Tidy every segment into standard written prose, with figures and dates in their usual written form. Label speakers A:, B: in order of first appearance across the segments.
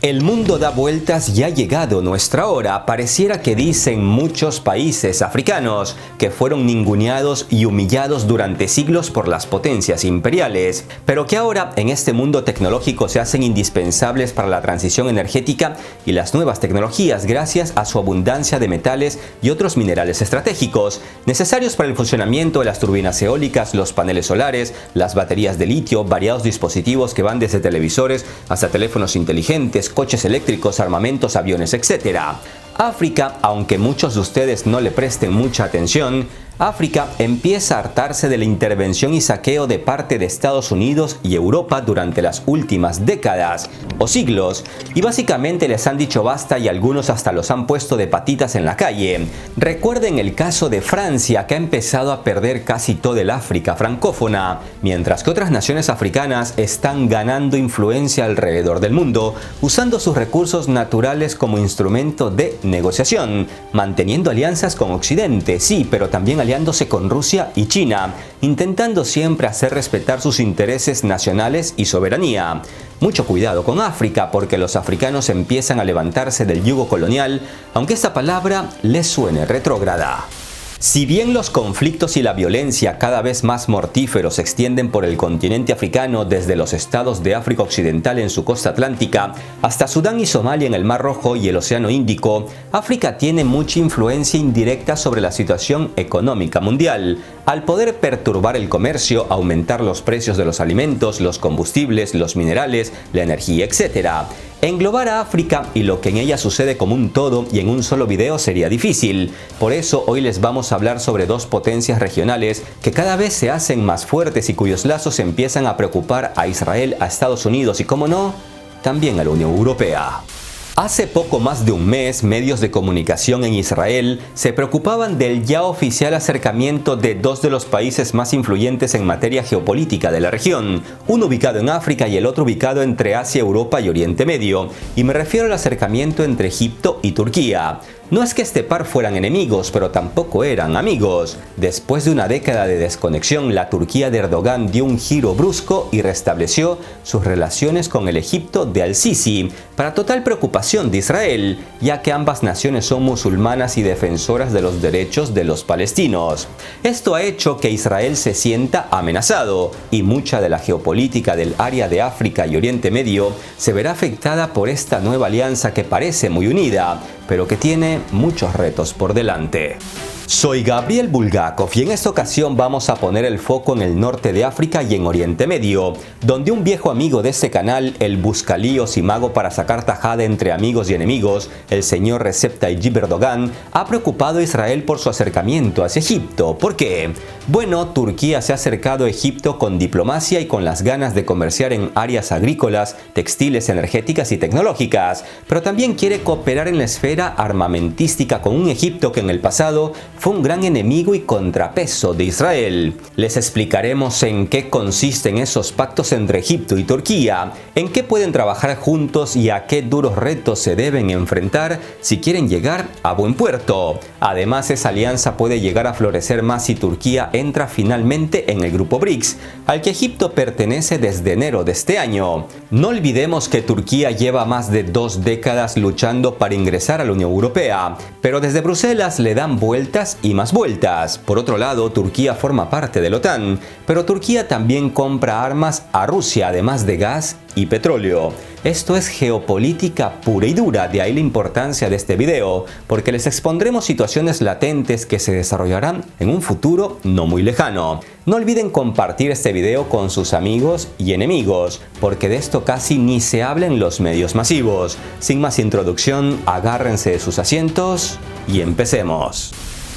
A: El mundo da vueltas y ha llegado nuestra hora. Pareciera que dicen muchos países africanos que fueron ninguneados y humillados durante siglos por las potencias imperiales, pero que ahora en este mundo tecnológico se hacen indispensables para la transición energética y las nuevas tecnologías gracias a su abundancia de metales y otros minerales estratégicos, necesarios para el funcionamiento de las turbinas eólicas, los paneles solares, las baterías de litio, variados dispositivos que van desde televisores hasta teléfonos inteligentes, coches eléctricos, armamentos, aviones, etc. África, aunque muchos de ustedes no le presten mucha atención, África empieza a hartarse de la intervención y saqueo de parte de Estados Unidos y Europa durante las últimas décadas o siglos, y básicamente les han dicho basta y algunos hasta los han puesto de patitas en la calle. Recuerden el caso de Francia, que ha empezado a perder casi todo el África francófona, mientras que otras naciones africanas están ganando influencia alrededor del mundo, usando sus recursos naturales como instrumento de negociación, manteniendo alianzas con Occidente, sí, pero también aliándose con Rusia y China, intentando siempre hacer respetar sus intereses nacionales y soberanía. Mucho cuidado con África, porque los africanos empiezan a levantarse del yugo colonial, aunque esta palabra les suene retrógrada. Si bien los conflictos y la violencia cada vez más mortíferos se extienden por el continente africano desde los estados de África Occidental en su costa atlántica hasta Sudán y Somalia en el Mar Rojo y el Océano Índico, África tiene mucha influencia indirecta sobre la situación económica mundial, al poder perturbar el comercio, aumentar los precios de los alimentos, los combustibles, los minerales, la energía, etc. Englobar a África y lo que en ella sucede como un todo y en un solo video sería difícil. Por eso hoy les vamos a hablar sobre dos potencias regionales que cada vez se hacen más fuertes y cuyos lazos empiezan a preocupar a Israel, a Estados Unidos y, cómo no, también a la Unión Europea. Hace poco más de un mes, medios de comunicación en Israel se preocupaban del ya oficial acercamiento de dos de los países más influyentes en materia geopolítica de la región, uno ubicado en África y el otro ubicado entre Asia, Europa y Oriente Medio, y me refiero al acercamiento entre Egipto y Turquía. No es que este par fueran enemigos, pero tampoco eran amigos. Después de una década de desconexión, la Turquía de Erdogan dio un giro brusco y restableció sus relaciones con el Egipto de Al-Sisi, para total preocupación de Israel, ya que ambas naciones son musulmanas y defensoras de los derechos de los palestinos. Esto ha hecho que Israel se sienta amenazado, y mucha de la geopolítica del área de África y Oriente Medio se verá afectada por esta nueva alianza que parece muy unida, pero que tiene muchos retos por delante. Soy Gabriel Bulgakov y en esta ocasión vamos a poner el foco en el norte de África y en Oriente Medio, donde un viejo amigo de este canal, el buscalíos y mago para sacar tajada entre amigos y enemigos, el señor Recep Tayyip Erdogan, ha preocupado a Israel por su acercamiento hacia Egipto. ¿Por qué? Bueno, Turquía se ha acercado a Egipto con diplomacia y con las ganas de comerciar en áreas agrícolas, textiles, energéticas y tecnológicas, pero también quiere cooperar en la esfera armamentística con un Egipto que en el pasado fue un gran enemigo y contrapeso de Israel. Les explicaremos en qué consisten esos pactos entre Egipto y Turquía, en qué pueden trabajar juntos y a qué duros retos se deben enfrentar si quieren llegar a buen puerto. Además, esa alianza puede llegar a florecer más si Turquía entra finalmente en el grupo BRICS, al que Egipto pertenece desde enero de este año. No olvidemos que Turquía lleva más de 2 décadas luchando para ingresar a la Unión Europea, pero desde Bruselas le dan vueltas y más vueltas. Por otro lado, Turquía forma parte de la OTAN, pero Turquía también compra armas a Rusia, además de gas y petróleo. Esto es geopolítica pura y dura, de ahí la importancia de este video, porque les expondremos situaciones latentes que se desarrollarán en un futuro no muy lejano. No olviden compartir este video con sus amigos y enemigos, porque de esto casi ni se habla en los medios masivos. Sin más introducción, agárrense de sus asientos y empecemos.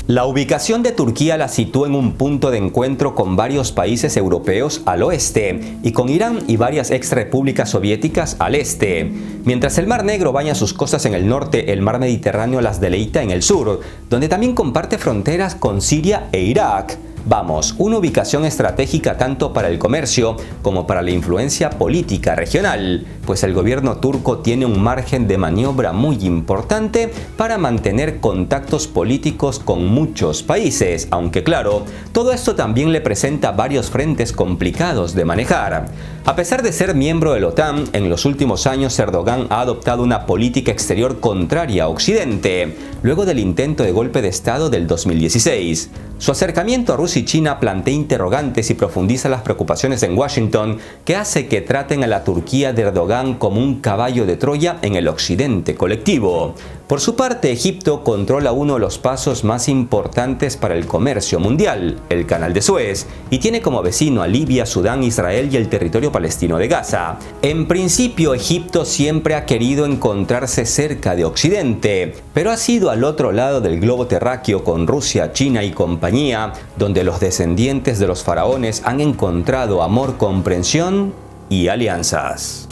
A: La ubicación de Turquía la sitúa en un punto de encuentro con varios países europeos al oeste y con Irán y varias exrepúblicas soviéticas al este. Mientras el Mar Negro baña sus costas en el norte, el Mar Mediterráneo las deleita en el sur, donde también comparte fronteras con Siria e Irak. Vamos, una ubicación estratégica tanto para el comercio como para la influencia política regional, pues el gobierno turco tiene un margen de maniobra muy importante para mantener contactos políticos con muchos países, aunque claro, todo esto también le presenta varios frentes complicados de manejar. A pesar de ser miembro de la OTAN, en los últimos años Erdogan ha adoptado una política exterior contraria a Occidente, luego del intento de golpe de Estado del 2016. Su acercamiento a Rusia y China plantea interrogantes y profundiza las preocupaciones en Washington, que hace que traten a la Turquía de Erdogan como un caballo de Troya en el Occidente colectivo. Por su parte, Egipto controla uno de los pasos más importantes para el comercio mundial, el Canal de Suez, y tiene como vecino a Libia, Sudán, Israel y el territorio palestino de Gaza. En principio, Egipto siempre ha querido encontrarse cerca de Occidente, pero ha sido al otro lado del globo terráqueo con Rusia, China y compañía, donde los descendientes de los faraones han encontrado amor, comprensión y alianzas.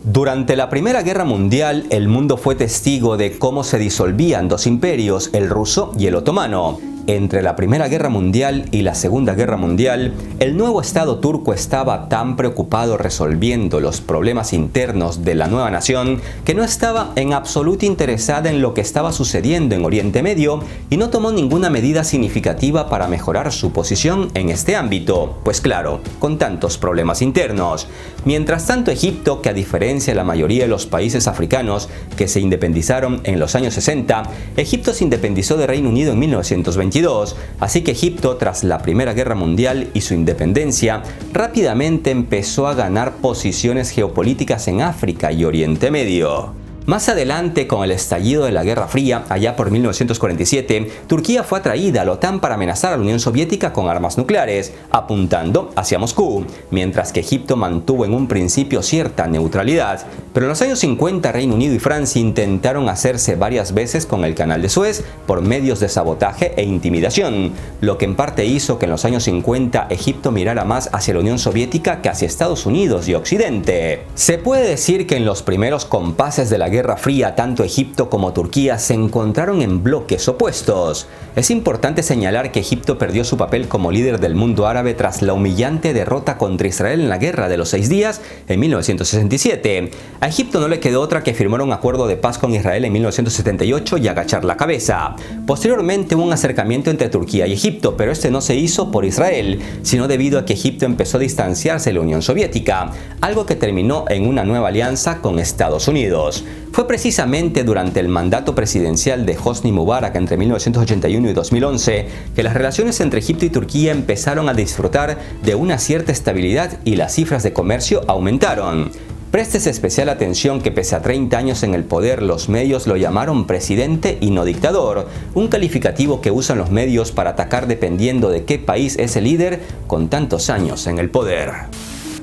A: Durante la Primera Guerra Mundial, el mundo fue testigo de cómo se disolvían dos imperios, el ruso y el otomano. Entre la Primera Guerra Mundial y la Segunda Guerra Mundial, el nuevo Estado turco estaba tan preocupado resolviendo los problemas internos de la nueva nación que no estaba en absoluto interesada en lo que estaba sucediendo en Oriente Medio y no tomó ninguna medida significativa para mejorar su posición en este ámbito, pues claro, con tantos problemas internos. Mientras tanto, Egipto, que a diferencia de la mayoría de los países africanos que se independizaron en los años 60, Egipto se independizó de Reino Unido en 1922. Así que Egipto, tras la Primera Guerra Mundial y su independencia, rápidamente empezó a ganar posiciones geopolíticas en África y Oriente Medio. Más adelante, con el estallido de la Guerra Fría, allá por 1947, Turquía fue atraída a la OTAN para amenazar a la Unión Soviética con armas nucleares, apuntando hacia Moscú, mientras que Egipto mantuvo en un principio cierta neutralidad. Pero en los años 50, Reino Unido y Francia intentaron hacerse varias veces con el Canal de Suez por medios de sabotaje e intimidación, lo que en parte hizo que en los años 50 Egipto mirara más hacia la Unión Soviética que hacia Estados Unidos y Occidente. Se puede decir que en los primeros compases de la Guerra Fría, tanto Egipto como Turquía se encontraron en bloques opuestos. Es importante señalar que Egipto perdió su papel como líder del mundo árabe tras la humillante derrota contra Israel en la Guerra de los 6 días en 1967. A Egipto no le quedó otra que firmar un acuerdo de paz con Israel en 1978 y agachar la cabeza. Posteriormente hubo un acercamiento entre Turquía y Egipto, pero este no se hizo por Israel, sino debido a que Egipto empezó a distanciarse de la Unión Soviética, algo que terminó en una nueva alianza con Estados Unidos. Fue precisamente durante el mandato presidencial de Hosni Mubarak entre 1981 y 2011 que las relaciones entre Egipto y Turquía empezaron a disfrutar de una cierta estabilidad y las cifras de comercio aumentaron. Prestes especial atención que pese a 30 años en el poder, los medios lo llamaron presidente y no dictador, un calificativo que usan los medios para atacar dependiendo de qué país es el líder con tantos años en el poder.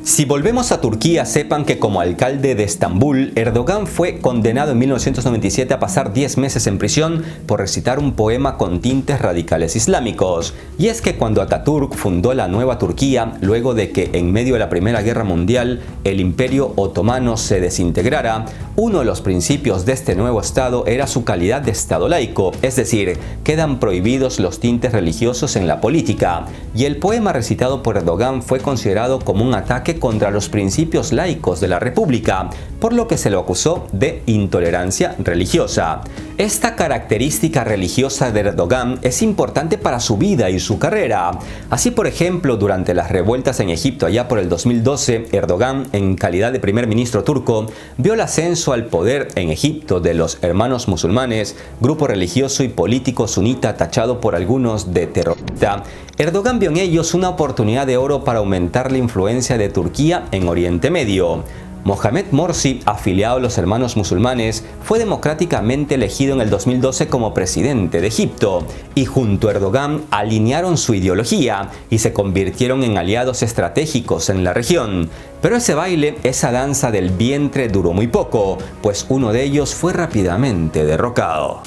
A: Si volvemos a Turquía, sepan que como alcalde de Estambul, Erdogan fue condenado en 1997 a pasar 10 meses en prisión por recitar un poema con tintes radicales islámicos. Y es que cuando Atatürk fundó la nueva Turquía, luego de que en medio de la Primera Guerra Mundial el Imperio Otomano se desintegrara, uno de los principios de este nuevo Estado era su calidad de Estado laico, es decir, quedan prohibidos los tintes religiosos en la política. Y el poema recitado por Erdogan fue considerado como un ataque contra los principios laicos de la República, por lo que se lo acusó de intolerancia religiosa. Esta característica religiosa de Erdogan es importante para su vida y su carrera. Así, por ejemplo, durante las revueltas en Egipto allá por el 2012, Erdogan, en calidad de primer ministro turco, vio el ascenso al poder en Egipto de los Hermanos Musulmanes, grupo religioso y político sunita tachado por algunos de terrorista. Erdogan vio en ellos una oportunidad de oro para aumentar la influencia de Turquía en Oriente Medio. Mohamed Morsi, afiliado a los Hermanos Musulmanes, fue democráticamente elegido en el 2012 como presidente de Egipto y junto a Erdogan alinearon su ideología y se convirtieron en aliados estratégicos en la región. Pero ese baile, esa danza del vientre duró muy poco, pues uno de ellos fue rápidamente derrocado.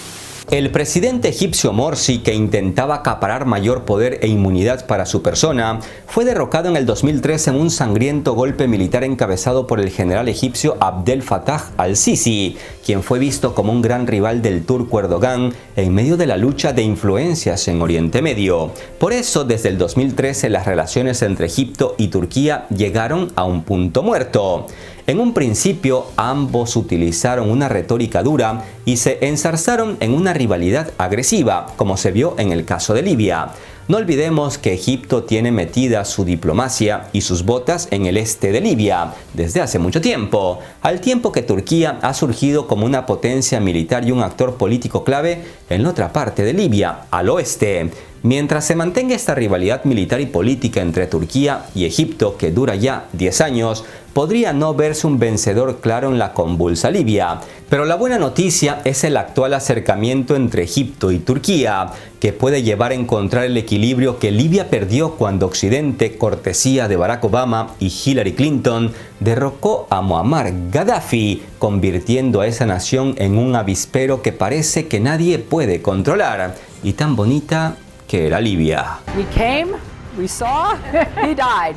A: El presidente egipcio Morsi, que intentaba acaparar mayor poder e inmunidad para su persona, fue derrocado en el 2003 en un sangriento golpe militar encabezado por el general egipcio Abdel Fattah al-Sisi, quien fue visto como un gran rival del turco Erdogan en medio de la lucha de influencias en Oriente Medio. Por eso, desde el 2013 las relaciones entre Egipto y Turquía llegaron a un punto muerto. En un principio, ambos utilizaron una retórica dura y se enzarzaron en una rivalidad agresiva, como se vio en el caso de Libia. No olvidemos que Egipto tiene metida su diplomacia y sus botas en el este de Libia desde hace mucho tiempo, al tiempo que Turquía ha surgido como una potencia militar y un actor político clave en la otra parte de Libia, al oeste. Mientras se mantenga esta rivalidad militar y política entre Turquía y Egipto, que dura ya 10 años, podría no verse un vencedor claro en la convulsa Libia. Pero la buena noticia es el actual acercamiento entre Egipto y Turquía, que puede llevar a encontrar el equilibrio que Libia perdió cuando Occidente, cortesía de Barack Obama y Hillary Clinton, derrocó a Muammar Gaddafi, convirtiendo a esa nación en un avispero que parece que nadie puede controlar. Y tan bonita que era Libia.
B: We came, we saw, he died.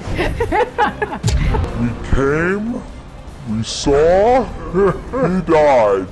C: We came, we saw, he died.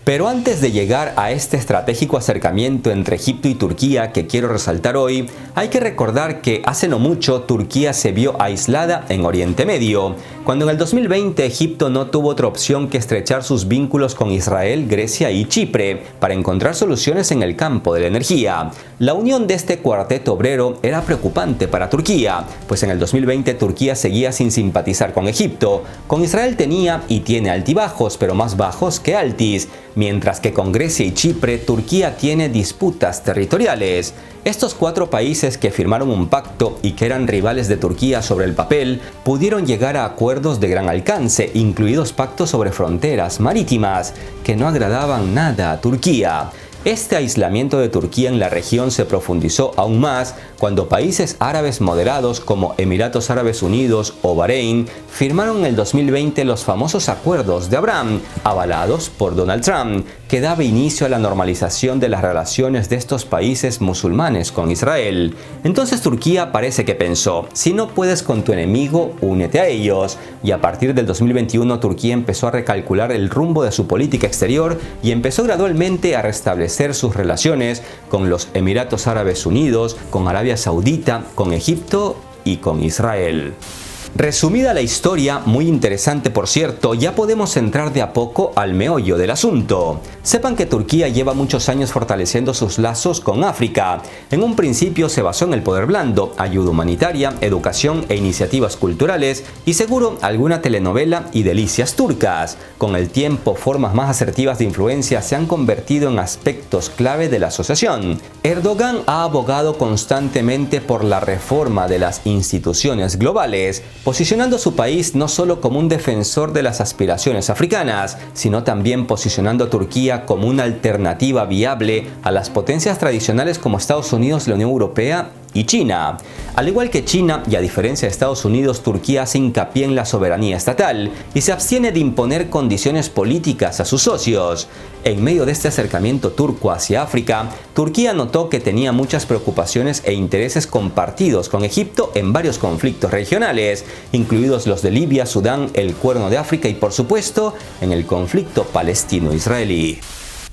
A: Pero antes de llegar a este estratégico acercamiento entre Egipto y Turquía que quiero resaltar hoy, hay que recordar que hace no mucho Turquía se vio aislada en Oriente Medio, cuando en el 2020 Egipto no tuvo otra opción que estrechar sus vínculos con Israel, Grecia y Chipre para encontrar soluciones en el campo de la energía. La unión de este cuarteto obrero era preocupante para Turquía, pues en el 2020 Turquía seguía sin simpatizar con Egipto. Con Israel tenía y tiene altibajos, pero más bajos que altis, mientras que con Grecia y Chipre, Turquía tiene disputas territoriales. Estos 4 países que firmaron un pacto y que eran rivales de Turquía sobre el papel, pudieron llegar a acuerdos de gran alcance, incluidos pactos sobre fronteras marítimas, que no agradaban nada a Turquía. Este aislamiento de Turquía en la región se profundizó aún más cuando países árabes moderados como Emiratos Árabes Unidos o Bahrein firmaron en el 2020 los famosos acuerdos de Abraham, avalados por Donald Trump, que daba inicio a la normalización de las relaciones de estos países musulmanes con Israel. Entonces Turquía parece que pensó, si no puedes con tu enemigo, únete a ellos. Y a partir del 2021 Turquía empezó a recalcular el rumbo de su política exterior y empezó gradualmente a restablecer sus relaciones con los Emiratos Árabes Unidos, con Arabia Saudita, con Egipto y con Israel. Resumida la historia, muy interesante por cierto, ya podemos entrar de a poco al meollo del asunto. Sepan que Turquía lleva muchos años fortaleciendo sus lazos con África. En un principio se basó en el poder blando, ayuda humanitaria, educación e iniciativas culturales y seguro alguna telenovela y delicias turcas. Con el tiempo, formas más asertivas de influencia se han convertido en aspectos clave de la asociación. Erdogan ha abogado constantemente por la reforma de las instituciones globales, posicionando a su país no solo como un defensor de las aspiraciones africanas, sino también posicionando a Turquía como una alternativa viable a las potencias tradicionales como Estados Unidos, la Unión Europea y China. Al igual que China, y a diferencia de Estados Unidos, Turquía hace hincapié en la soberanía estatal y se abstiene de imponer condiciones políticas a sus socios. En medio de este acercamiento turco hacia África, Turquía notó que tenía muchas preocupaciones e intereses compartidos con Egipto en varios conflictos regionales, incluidos los de Libia, Sudán, el Cuerno de África y por supuesto en el conflicto palestino-israelí.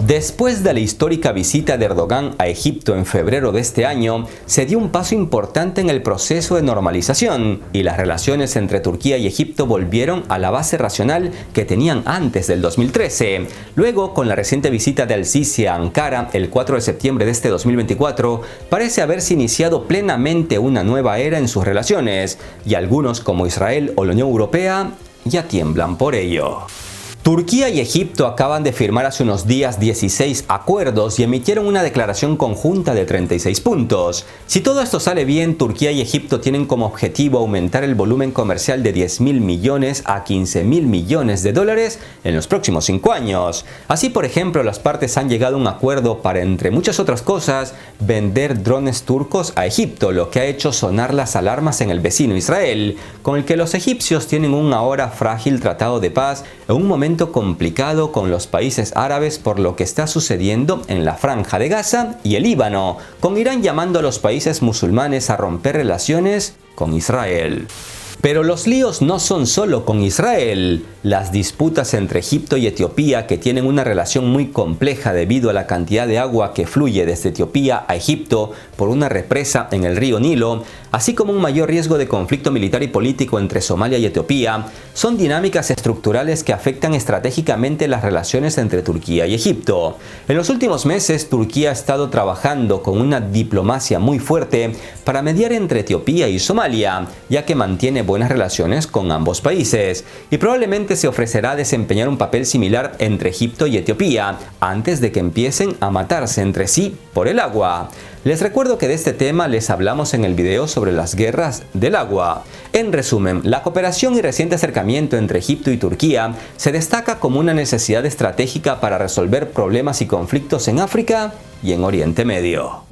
A: Después de la histórica visita de Erdogan a Egipto en febrero de este año, se dio un paso importante en el proceso de normalización y las relaciones entre Turquía y Egipto volvieron a la base racional que tenían antes del 2013. Luego, con la reciente visita de Al-Sisi a Ankara el 4 de septiembre de este 2024, parece haberse iniciado plenamente una nueva era en sus relaciones, y algunos como Israel o la Unión Europea ya tiemblan por ello. Turquía y Egipto acaban de firmar hace unos días 16 acuerdos y emitieron una declaración conjunta de 36 puntos. Si todo esto sale bien, Turquía y Egipto tienen como objetivo aumentar el volumen comercial de 10.000 millones a 15.000 millones de dólares en los próximos 5 años. Así, por ejemplo, las partes han llegado a un acuerdo para, entre muchas otras cosas, vender drones turcos a Egipto, lo que ha hecho sonar las alarmas en el vecino Israel, con el que los egipcios tienen un ahora frágil tratado de paz en un momento complicado con los países árabes por lo que está sucediendo en la Franja de Gaza y el Líbano, con Irán llamando a los países musulmanes a romper relaciones con Israel. Pero los líos no son solo con Israel. Las disputas entre Egipto y Etiopía, que tienen una relación muy compleja debido a la cantidad de agua que fluye desde Etiopía a Egipto por una represa en el río Nilo, así como un mayor riesgo de conflicto militar y político entre Somalia y Etiopía, son dinámicas estructurales que afectan estratégicamente las relaciones entre Turquía y Egipto. En los últimos meses, Turquía ha estado trabajando con una diplomacia muy fuerte para mediar entre Etiopía y Somalia, ya que mantiene buenas relaciones con ambos países, y probablemente se ofrecerá a desempeñar un papel similar entre Egipto y Etiopía, antes de que empiecen a matarse entre sí por el agua. Les recuerdo que de este tema les hablamos en el video sobre las guerras del agua. En resumen, la cooperación y reciente acercamiento entre Egipto y Turquía se destaca como una necesidad estratégica para resolver problemas y conflictos en África y en Oriente Medio.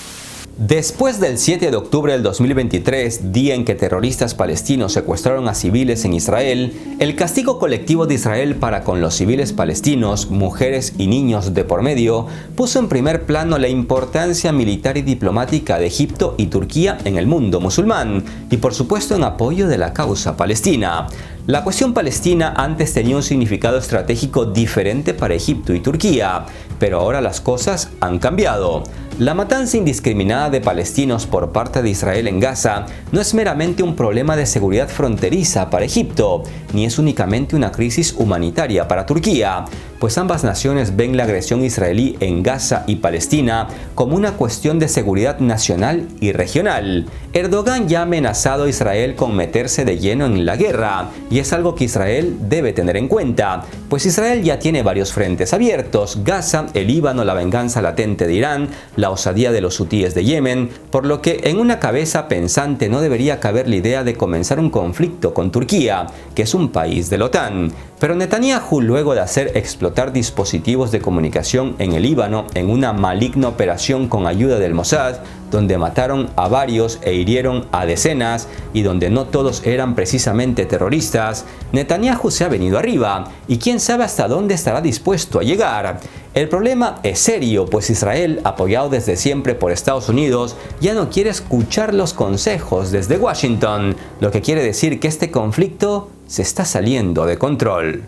A: Después del 7 de octubre del 2023, día en que terroristas palestinos secuestraron a civiles en Israel, el castigo colectivo de Israel para con los civiles palestinos, mujeres y niños de por medio, puso en primer plano la importancia militar y diplomática de Egipto y Turquía en el mundo musulmán, y por supuesto en apoyo de la causa palestina. La cuestión palestina antes tenía un significado estratégico diferente para Egipto y Turquía, pero ahora las cosas han cambiado. La matanza indiscriminada de palestinos por parte de Israel en Gaza no es meramente un problema de seguridad fronteriza para Egipto, ni es únicamente una crisis humanitaria para Turquía, pues ambas naciones ven la agresión israelí en Gaza y Palestina como una cuestión de seguridad nacional y regional. Erdogan ya ha amenazado a Israel con meterse de lleno en la guerra, y es algo que Israel debe tener en cuenta, pues Israel ya tiene varios frentes abiertos: Gaza, el Líbano, la venganza latente de Irán, la osadía de los hutíes de Yemen, por lo que en una cabeza pensante no debería caber la idea de comenzar un conflicto con Turquía, que es un país de la OTAN. Pero Netanyahu, luego de hacer explotar dispositivos de comunicación en el Líbano en una maligna operación con ayuda del Mossad, donde mataron a varios e hirieron a decenas, y donde no todos eran precisamente terroristas, Netanyahu se ha venido arriba, y quién sabe hasta dónde estará dispuesto a llegar. El problema es serio, pues Israel, apoyado desde siempre por Estados Unidos, ya no quiere escuchar los consejos desde Washington, lo que quiere decir que este conflicto se está saliendo de control.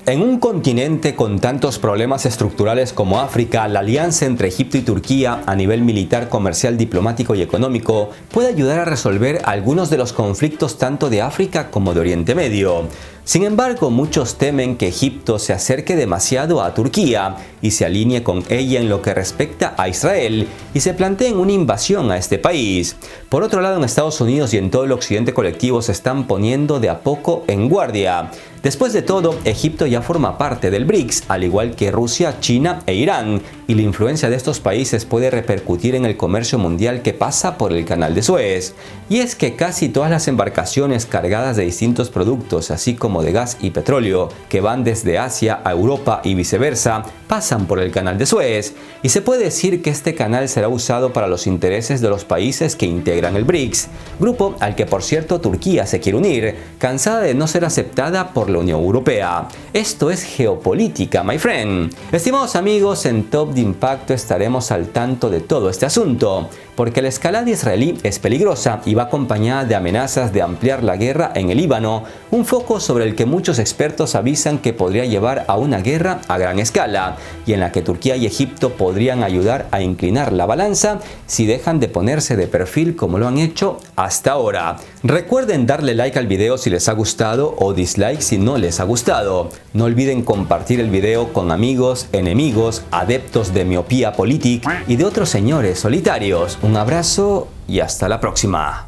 A: En un continente con tantos problemas estructurales como África, la alianza entre Egipto y Turquía a nivel militar, comercial, diplomático y económico puede ayudar a resolver algunos de los conflictos tanto de África como de Oriente Medio. Sin embargo, muchos temen que Egipto se acerque demasiado a Turquía y se alinee con ella en lo que respecta a Israel y se planteen una invasión a este país. Por otro lado, en Estados Unidos y en todo el occidente colectivo se están poniendo de a poco en guardia. Después de todo, Egipto ya forma parte del BRICS, al igual que Rusia, China e Irán, y la influencia de estos países puede repercutir en el comercio mundial que pasa por el Canal de Suez. Y es que casi todas las embarcaciones cargadas de distintos productos, así como de gas y petróleo, que van desde Asia a Europa y viceversa, pasan por el Canal de Suez, y se puede decir que este canal será usado para los intereses de los países que integran el BRICS, grupo al que por cierto Turquía se quiere unir, cansada de no ser aceptada por la Unión Europea. Esto es geopolítica, my friend. Estimados amigos, en Top de Impacto estaremos al tanto de todo este asunto, porque la escalada israelí es peligrosa y va acompañada de amenazas de ampliar la guerra en el Líbano, un foco sobre el que muchos expertos avisan que podría llevar a una guerra a gran escala, y en la que Turquía y Egipto podrían ayudar a inclinar la balanza si dejan de ponerse de perfil como lo han hecho hasta ahora. Recuerden darle like al video si les ha gustado o dislike si no les ha gustado. No olviden compartir el video con amigos, enemigos, adeptos de miopía política y de otros señores solitarios. Un abrazo y hasta la próxima.